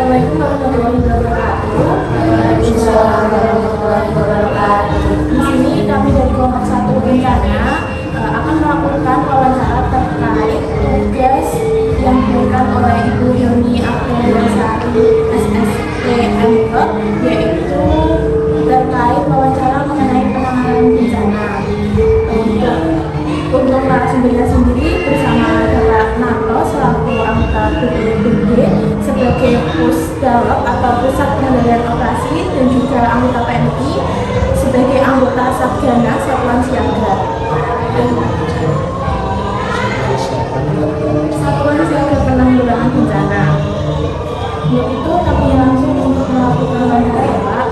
Assalamualaikum warahmatullahi wabarakatuh. Waalaikumsalam warahmatullahi wabarakatuh. Di sini kami dari kelompok 1 bencana akan melakukan wawancara terkait tugas yang diberikan oleh Ibu Yuni Apriliasari SSTMK, yaitu terkait wawancara mengenai penanganan bencana. Untuk narasumbernya sendiri bersama Bapak Narto selaku anggota BPBD sebagai Pusdalop atau Pusat Pengendalian Operasi, dan juga anggota PMI sebagai anggota Sabgana Satuan Siaga. Satuan Siaga Penanggulangan Bencana. Untuk itu kami langsung untuk melakukan wawancara ya Pak.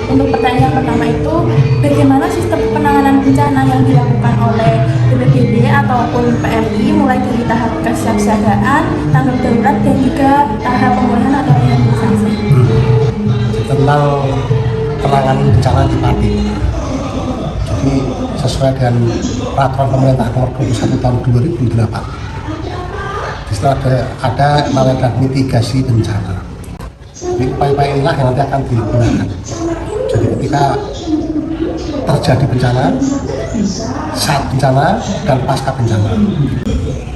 Untuk pertanyaan pertama itu, bagaimana sistem penanganan bencana yang dilakukan oleh BPBD ataupun PMI mulai dari tahap kesiapsiagaan, tanggap darurat, dan juga tahap pemulihan atau rehabilitasi? Tentang penanganan bencana di Pati. Jadi sesuai dengan peraturan pemerintah nomor 21 tahun 2008. Di situ ada namanya mitigasi bencana. Jadi upaya-upaya inilah yang nanti akan digunakan. Jadi ketika terjadi bencana, saat bencana, dan pasca bencana,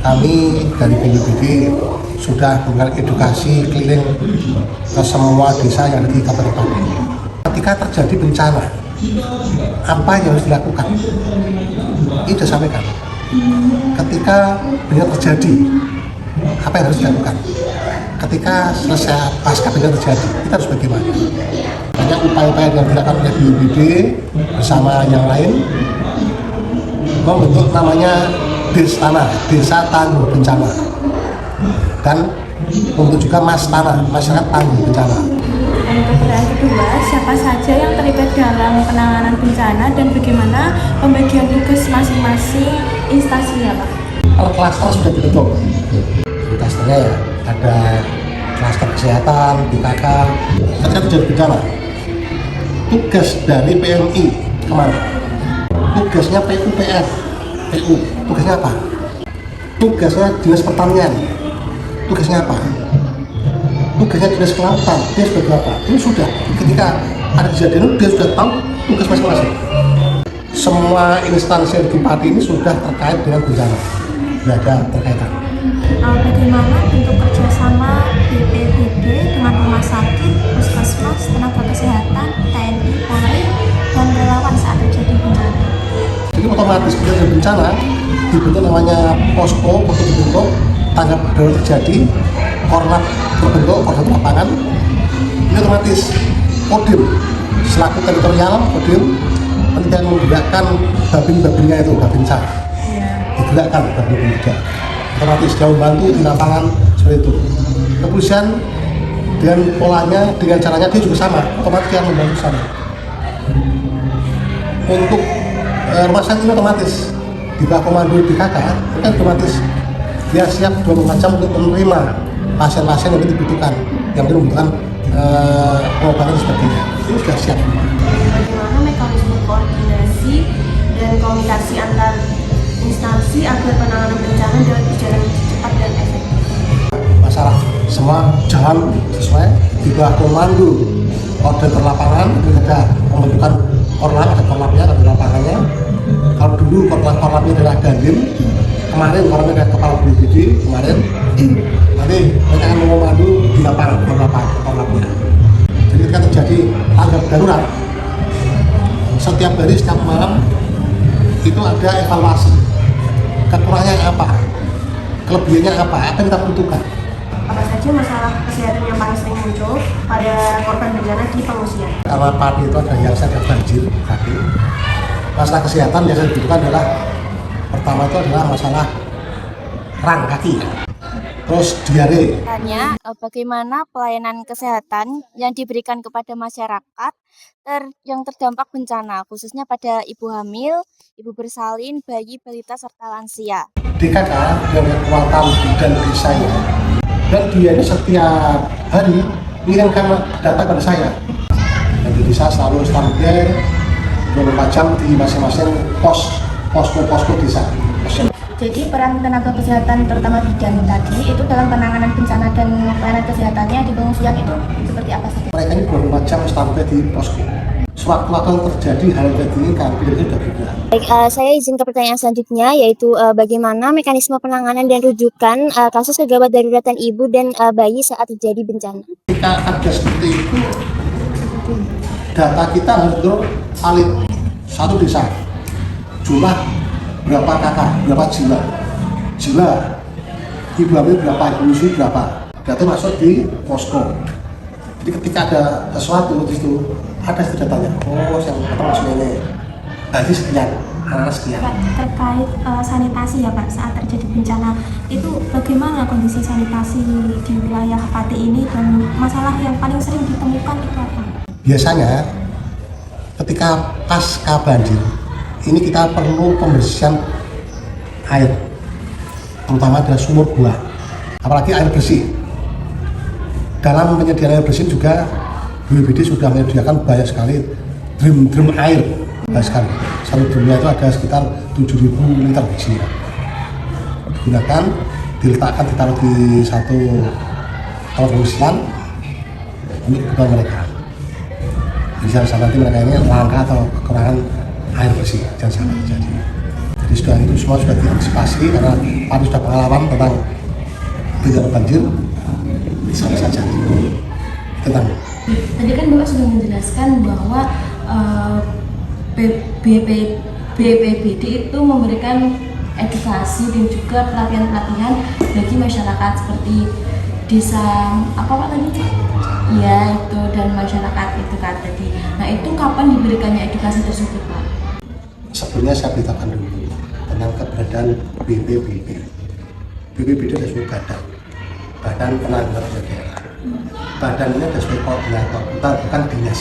kami dari BPBD sudah melakukan edukasi keliling ke semua desa yang ada di Kabupaten Pati. Ketika terjadi bencana, apa yang harus dilakukan? Ini sudah sampaikan. Ketika bencana terjadi, apa yang harus dilakukan? Ketika selesai pasca bencana terjadi, kita harus bagaimana? Banyak upaya-upaya yang dilakukan oleh BPBD bersama yang lain membentuk namanya Desa Tangguh Bencana, dan untuk juga masyarakat tangguh bencana. Dan pertanyaan kedua, siapa saja yang terlibat dalam penanganan bencana dan bagaimana pembagian tugas masing-masing instansinya Pak? Kalau klaster sudah dibentuk, klasternya ya ada klaster kesehatan, BKK, ketika terjadi bencana. Tugas dari PMI kemana? Tugasnya PUPR, PU, tugasnya apa? Tugasnya Dinas Pertanian, tugasnya apa? Tugasnya Dinas Kelautan, dia sebagai apa? Ini sudah, ketika ada kejadian dia sudah tahu tugas masing-masing. Semua instansi di Pati ini sudah terkait dengan bencana, tidak ada terkaitan. Bagaimana bentuk kerjasama BPBD dengan rumah sakit, puskesmas, tenaga kesehatan, TNI, Polri, dan relawan saat terjadi bencana? Jadi otomatis ketika terjadi bencana dibentuk namanya posko dibentuk, tanggap darurat terjadi, korlap terbentuk, koordinator lapangan. Ini otomatis Kodim selaku teritorial, Kodim nanti akan menggerakkan babin-babinnya itu, babinsa digerakkan babin juga. Otomatis jauh bantu di lapangan seperti itu. Kepolisian dengan polanya, dengan caranya dia juga sama, otomatis yang membantu sama. Untuk rumah sakit ini otomatis di bawah komando BKK, itu kan otomatis dia siap 24 jam untuk menerima pasien-pasien yang dibutuhkan, yang membutuhkan pengobatan dan sebagainya. Ini sudah siap. Bagaimana mekanisme koordinasi dan komunikasi antar instansi agar penanganan bencana dapat berjalan cepat dan efektif? Masalah semua jalan sesuai di bawah komando koordinator lapangan. Itu ada pembentukan korlap, ada korlapnya, ada lapangannya. Kalau dulu korlapnya adalah Dandim, kemarin korlapnya adalah kepala BPBD kemarin. Nanti mereka akan mengomando di lapangan korlapnya. Jadi ketika terjadi tanggap darurat, setiap hari, setiap malam itu ada evaluasi. Kekurangannya apa? Kelebihannya apa? Apa yang kita butuhkan? Apa saja masalah kesehatan yang paling sering muncul pada korban bencana di pengungsian? Karena Pati itu ada yang ada banjir, kaki. Masalah kesehatan yang saya butuhkan adalah pertama itu adalah masalah rang kaki, terus diare. Tanya, bagaimana pelayanan kesehatan yang diberikan kepada masyarakat yang terdampak bencana, khususnya pada ibu hamil, ibu bersalin, bayi, balita, serta lansia? DKK yang kekuatan dan desanya, dan dia ini setiap hari mengirimkan data pada saya. Dan di desa selalu standby 24 jam di masing-masing posko desa. Jadi peran tenaga kesehatan terutama bidan tadi itu dalam penanganan bencana dan pelayanan kesehatannya di pengungsian itu seperti apa saja? Mereka ini 24 jam standby di posko. Sewaktu-waktu terjadi hal yang diinginkan, bidannya sudah bergerak. Baik, saya izin ke pertanyaan selanjutnya, yaitu bagaimana mekanisme penanganan dan rujukan kasus kegawat daruratan ibu dan bayi saat terjadi bencana? Ketika ada seperti itu, data kita harus valid. Satu desa, jumlah berapa kakak, berapa jila, ibu hamil berapa, ibu menyusui berapa, data masuk di posko. Jadi ketika ada sesuatu di situ, ada datanya, oh yang masuk ini, berarti sekian, anak sekian. Terkait sanitasi ya Pak, saat terjadi bencana itu bagaimana kondisi sanitasi di wilayah Pati ini dan masalah yang paling sering ditemukan itu apa? Biasanya ketika pasca banjir, ini kita perlu pembersihan air, terutama dari sumur gua, apalagi air bersih. Dalam penyediaan air bersih juga BPBD sudah menyediakan banyak sekali drum air, banyak sekali. Satu drumnya itu ada sekitar 7.000 liter isinya. Digunakan, diletakkan, ditaruh di satu tempat pengungsian untuk kebutuhan mereka. Bisa nanti mereka ini langka atau kekurangan air bersih, jangan sampai terjadi. Jadi sudah itu semua sudah diantisipasi karena Pak sudah pengalaman tentang bencana banjir. Sama saja tentang. Tadi kan Bapak sudah menjelaskan bahwa BPBD itu memberikan edukasi dan juga pelatihan-pelatihan bagi masyarakat seperti desa apa Pak tadi? Iya itu, dan masyarakat itu kan tadi. Nah itu kapan diberikannya edukasi tersebut Pak? Sebelumnya saya beritakan dulu tentang keberadaan BPBD. BPBD adalah sebuah badan penanggulangan bencana daerah. Badan ini ada sebagai koordinator, bukan dinas.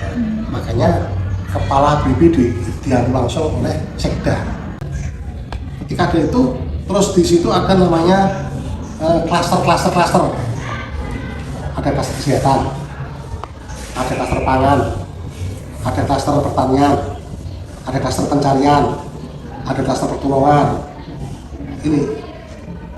Ya, makanya kepala BPBD diatur langsung oleh Sekda. Ketika ada itu, terus di situ ada namanya klaster. Ada klaster kesehatan, ada klaster pangan, ada klaster pertanian, ada klaster pencarian, ada klaster pertolongan. Ini,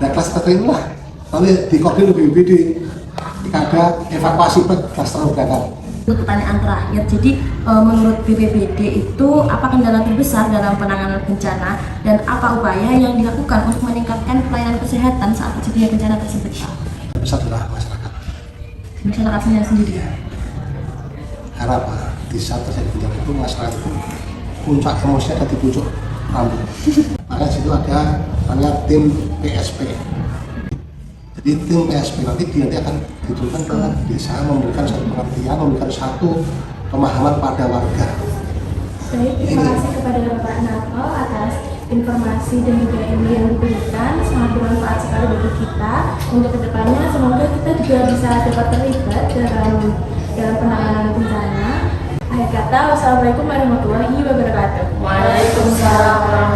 dan klaster inilah nanti dikoordinir BPBD ketika ada evakuasi klaster berangkat. Pertanyaan terakhir, jadi menurut BPBD itu apa kendala terbesar dalam penanganan bencana dan apa upaya yang dilakukan untuk meningkatkan pelayanan kesehatan saat terjadi bencana tersebut Pak? Besar adalah Masyarakatnya sendiri. Karena apa? Di saat terjadi bencana itu masyarakat itu puncak emosinya ada di puncak rambut. Maka situ ada namanya tim PSP. Jadi tim PSP nanti akan diturunkan ke desa, memberikan satu pengertian, memberikan satu pemahaman pada warga. Baik, terima kasih kepada Bapak Nato atas informasi dan juga ilmu yang diberikan, sangat bermanfaat sekali bagi kita. Untuk kedepannya semoga kita juga bisa dapat terlibat dalam penanganan bencana. Akhir kata, wassalamualaikum warahmatullahi wabarakatuh. Waalaikumsalam.